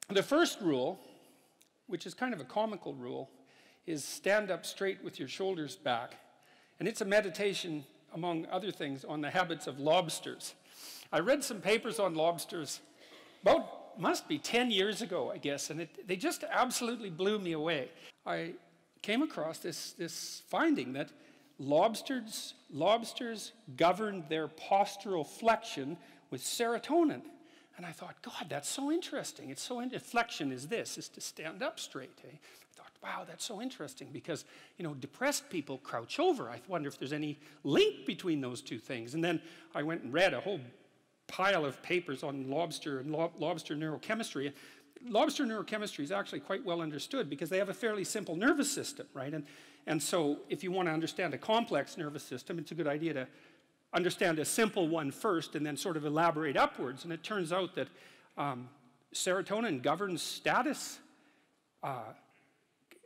The first rule, which is kind of a comical rule, is stand up straight with your shoulders back. And it's a meditation, among other things, on the habits of lobsters. I read some papers on lobsters about, must be 10 years ago, I guess, and they just absolutely blew me away. I came across this finding that lobsters governed their postural flexion with serotonin. And I thought, God, that's so interesting. It's so flexion is to stand up straight. Eh? I thought, wow, that's so interesting because, you know, depressed people crouch over. I wonder if there's any link between those two things. And then I went and read a whole pile of papers on lobster and lobster neurochemistry. Lobster neurochemistry is actually quite well understood because they have a fairly simple nervous system, right? And so if you want to understand a complex nervous system, it's a good idea to understand a simple one first and then sort of elaborate upwards. And it turns out that serotonin governs status.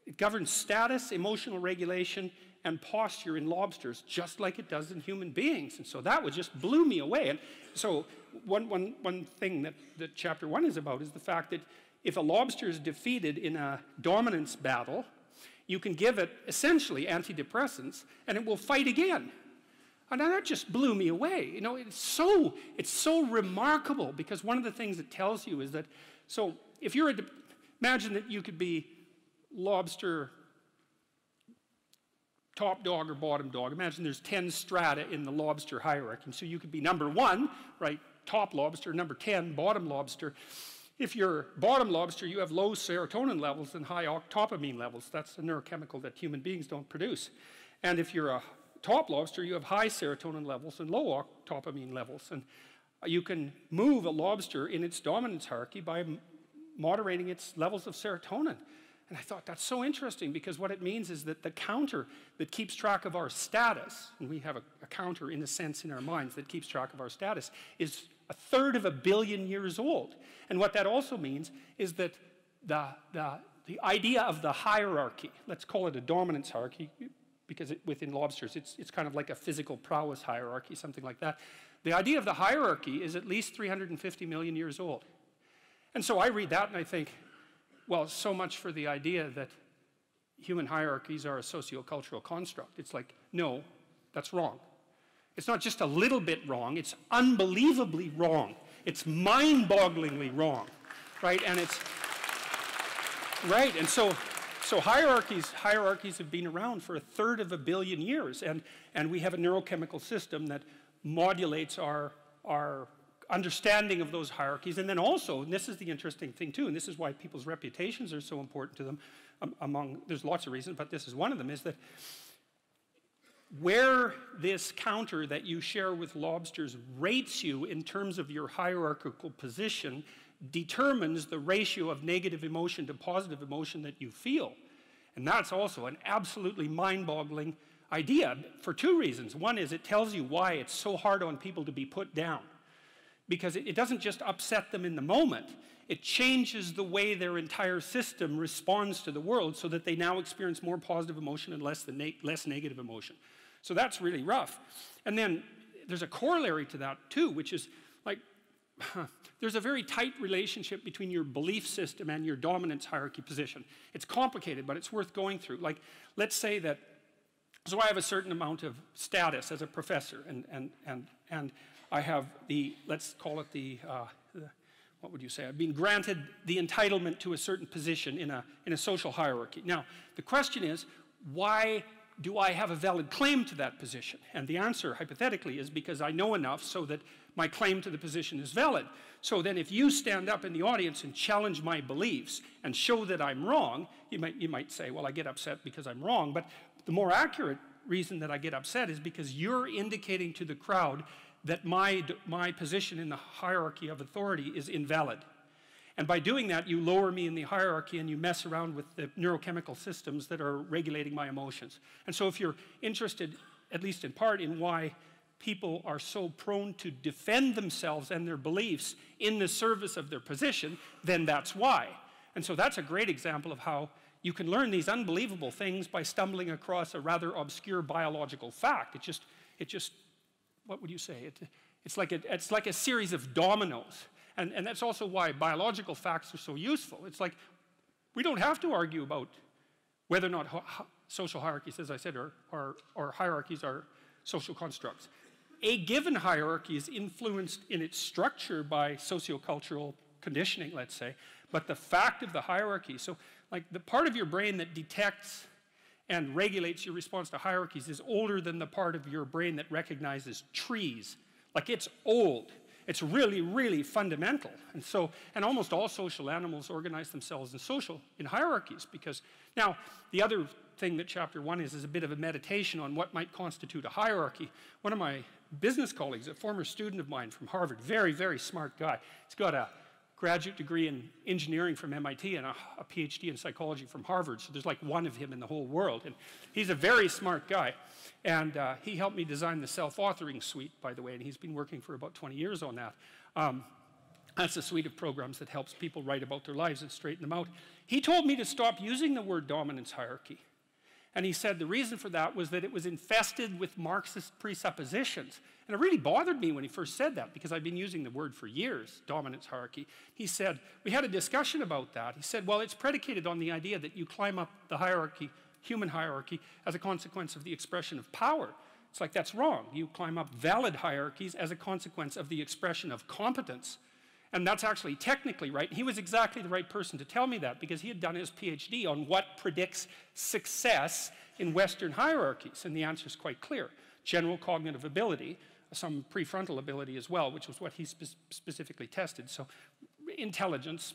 It governs status, emotional regulation, and posture in lobsters, just like it does in human beings. And so that just blew me away. And so one thing that chapter 1 is about is the fact that if a lobster is defeated in a dominance battle, you can give it essentially antidepressants, and it will fight again. And that just blew me away. You know, it's so remarkable because one of the things it tells you is that, so if you're imagine that you could be lobster top dog or bottom dog. Imagine there's 10 strata in the lobster hierarchy. And so you could be number 1, right, top lobster, number 10, bottom lobster. If you're bottom lobster, you have low serotonin levels and high octopamine levels. That's a neurochemical that human beings don't produce. And if you're a top lobster, you have high serotonin levels and low octopamine levels. And you can move a lobster in its dominance hierarchy by moderating its levels of serotonin. And I thought that's so interesting because what it means is that the counter that keeps track of our status, and we have a counter in a sense in our minds that keeps track of our status, is 1/3 of a billion years old. And what that also means is that the idea of the hierarchy, let's call it a dominance hierarchy, because within lobsters it's kind of like a physical prowess hierarchy, something like that. The idea of the hierarchy is at least 350 million years old. And so I read that and I think, well, so much for the idea that human hierarchies are a sociocultural construct. It's like, no, that's wrong. It's not just a little bit wrong, it's unbelievably wrong. It's mind-bogglingly wrong, right? And it's, right, and so hierarchies have been around for 1/3 of a billion years, and we have a neurochemical system that modulates our understanding of those hierarchies. And then also, and this is the interesting thing too, and this is why people's reputations are so important to them, there's lots of reasons, but this is one of them, is that where this counter that you share with lobsters rates you in terms of your hierarchical position determines the ratio of negative emotion to positive emotion that you feel. And that's also an absolutely mind-boggling idea for 2 reasons. One is it tells you why it's so hard on people to be put down. Because it doesn't just upset them in the moment, it changes the way their entire system responds to the world so that they now experience more positive emotion and less negative emotion. So that's really rough. And then there's a corollary to that too, which is like, there's a very tight relationship between your belief system and your dominance hierarchy position. It's complicated, but it's worth going through. Like, let's say that, so I have a certain amount of status as a professor, and I have the, let's call it the what would you say? I've been granted the entitlement to a certain position in a social hierarchy. Now, the question is, why do I have a valid claim to that position? And the answer, hypothetically, is because I know enough so that my claim to the position is valid. So then if you stand up in the audience and challenge my beliefs and show that I'm wrong, you might say, well, I get upset because I'm wrong. But the more accurate reason that I get upset is because you're indicating to the crowd that my position in the hierarchy of authority is invalid. And by doing that, you lower me in the hierarchy and you mess around with the neurochemical systems that are regulating my emotions. And so if you're interested, at least in part, in why people are so prone to defend themselves and their beliefs in the service of their position, then that's why. And so that's a great example of how you can learn these unbelievable things by stumbling across a rather obscure biological fact. It just what would you say? It's like a series of dominoes. And that's also why biological facts are so useful. It's like, we don't have to argue about whether or not social hierarchies, as I said, or hierarchies are social constructs. A given hierarchy is influenced in its structure by sociocultural conditioning, let's say, but the fact of the hierarchy, so like the part of your brain that detects and regulates your response to hierarchies is older than the part of your brain that recognizes trees. Like, it's old. It's really, really fundamental. And so, and almost all social animals organize themselves in hierarchies, because now the other thing that chapter 1 is a bit of a meditation on what might constitute a hierarchy. One of my business colleagues, a former student of mine from Harvard, very, very smart guy. He's got a graduate degree in engineering from MIT and a PhD in psychology from Harvard, so there's like one of him in the whole world. And he's a very smart guy. And he helped me design the self-authoring suite, by the way, and he's been working for about 20 years on that. That's a suite of programs that helps people write about their lives and straighten them out. He told me to stop using the word dominance hierarchy. And he said the reason for that was that it was infested with Marxist presuppositions. And it really bothered me when he first said that, because I've been using the word for years, dominance hierarchy. He said, we had a discussion about that. He said, well, it's predicated on the idea that you climb up the hierarchy, human hierarchy, as a consequence of the expression of power. It's like, that's wrong. You climb up valid hierarchies as a consequence of the expression of competence. And that's actually technically right. He was exactly the right person to tell me that, because he had done his PhD on what predicts success in Western hierarchies. And the answer is quite clear. General cognitive ability, some prefrontal ability as well, which was what he specifically tested. So intelligence,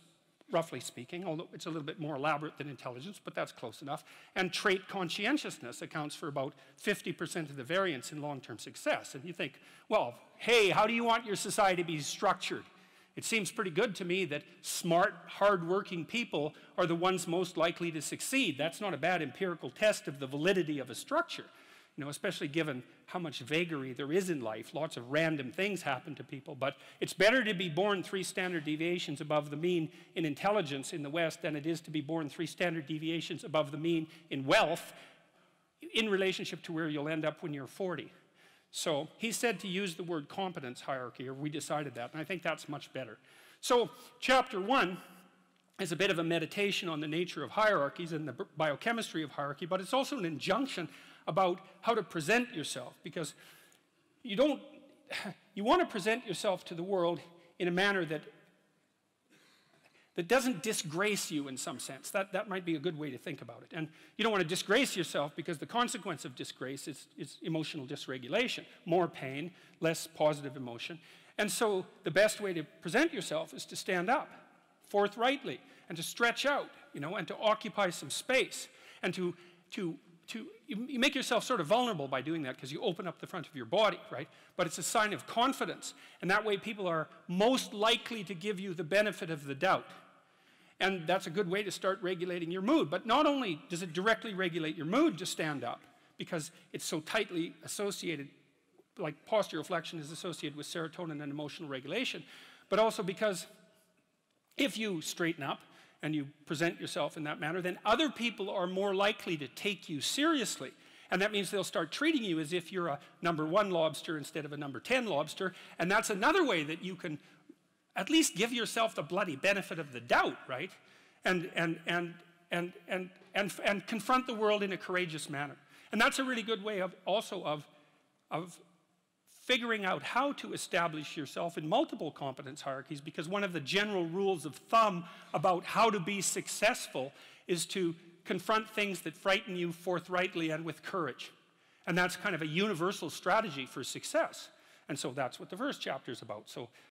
roughly speaking, although it's a little bit more elaborate than intelligence, but that's close enough. And trait conscientiousness accounts for about 50% of the variance in long-term success. And you think, well, hey, how do you want your society to be structured? It seems pretty good to me that smart, hard-working people are the ones most likely to succeed. That's not a bad empirical test of the validity of a structure, you know, especially given how much vagary there is in life. Lots of random things happen to people, but it's better to be born 3 standard deviations above the mean in intelligence in the West than it is to be born 3 standard deviations above the mean in wealth in relationship to where you'll end up when you're 40. So he said to use the word competence hierarchy, or we decided that, and I think that's much better. So chapter 1 is a bit of a meditation on the nature of hierarchies and the biochemistry of hierarchy, but it's also an injunction about how to present yourself, because you want to present yourself to the world in a manner that doesn't disgrace you in some sense. That might be a good way to think about it. And you don't want to disgrace yourself, because the consequence of disgrace is emotional dysregulation. More pain, less positive emotion. And so the best way to present yourself is to stand up forthrightly and to stretch out, you know, and to occupy some space. And you make yourself sort of vulnerable by doing that, because you open up the front of your body, right? But it's a sign of confidence. And that way people are most likely to give you the benefit of the doubt. And that's a good way to start regulating your mood. But not only does it directly regulate your mood to stand up, because it's so tightly associated, like posture reflection is associated with serotonin and emotional regulation, but also because if you straighten up and you present yourself in that manner, then other people are more likely to take you seriously. And that means they'll start treating you as if you're a number 1 lobster instead of a number 10 lobster. And that's another way that you can at least give yourself the bloody benefit of the doubt, right? And confront the world in a courageous manner. And that's a really good way of figuring out how to establish yourself in multiple competence hierarchies, because one of the general rules of thumb about how to be successful is to confront things that frighten you forthrightly and with courage. And that's kind of a universal strategy for success. And so that's what the first chapter is about. So